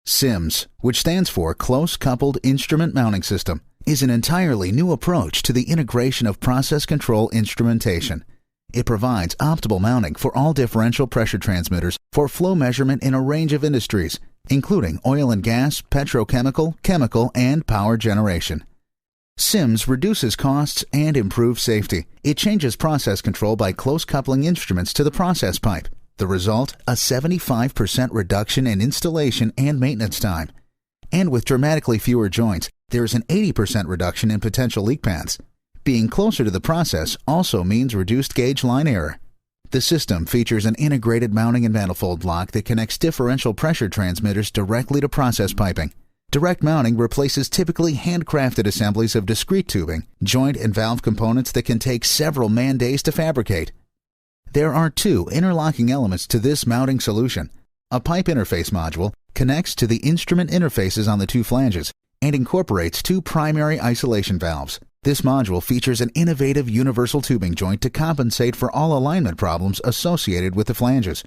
CIMS, which stands for Close Coupled Instrument Mounting System, is an entirely new approach to the integration of process control instrumentation. It provides optimal mounting for all differential pressure transmitters for flow measurement in a range of industries, including oil and gas, petrochemical, chemical, and power generation. CIMS reduces costs and improves safety. It changes process control by close coupling instruments to the process pipe. The result, a 75% reduction in installation and maintenance time. And with dramatically fewer joints, there is an 80% reduction in potential leak paths. Being closer to the process also means reduced gauge line error. The system features an integrated mounting and manifold block that connects differential pressure transmitters directly to process piping. Direct mounting replaces typically handcrafted assemblies of discrete tubing, joint and valve components that can take several man-days to fabricate. There are two interlocking elements to this mounting solution. A pipe interface module connects to the instrument interfaces on the two flanges and incorporates two primary isolation valves. This module features an innovative universal tubing joint to compensate for all alignment problems associated with the flanges.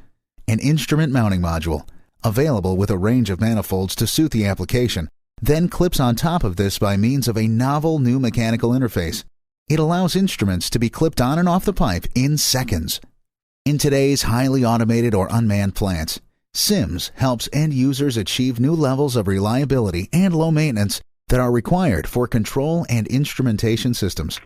An instrument mounting module, available with a range of manifolds to suit the application, then clips on top of this by means of a novel new mechanical interface. It allows instruments to be clipped on and off the pipe in seconds. In today's highly automated or unmanned plants, CIMS helps end users achieve new levels of reliability and low maintenance that are required for control and instrumentation systems.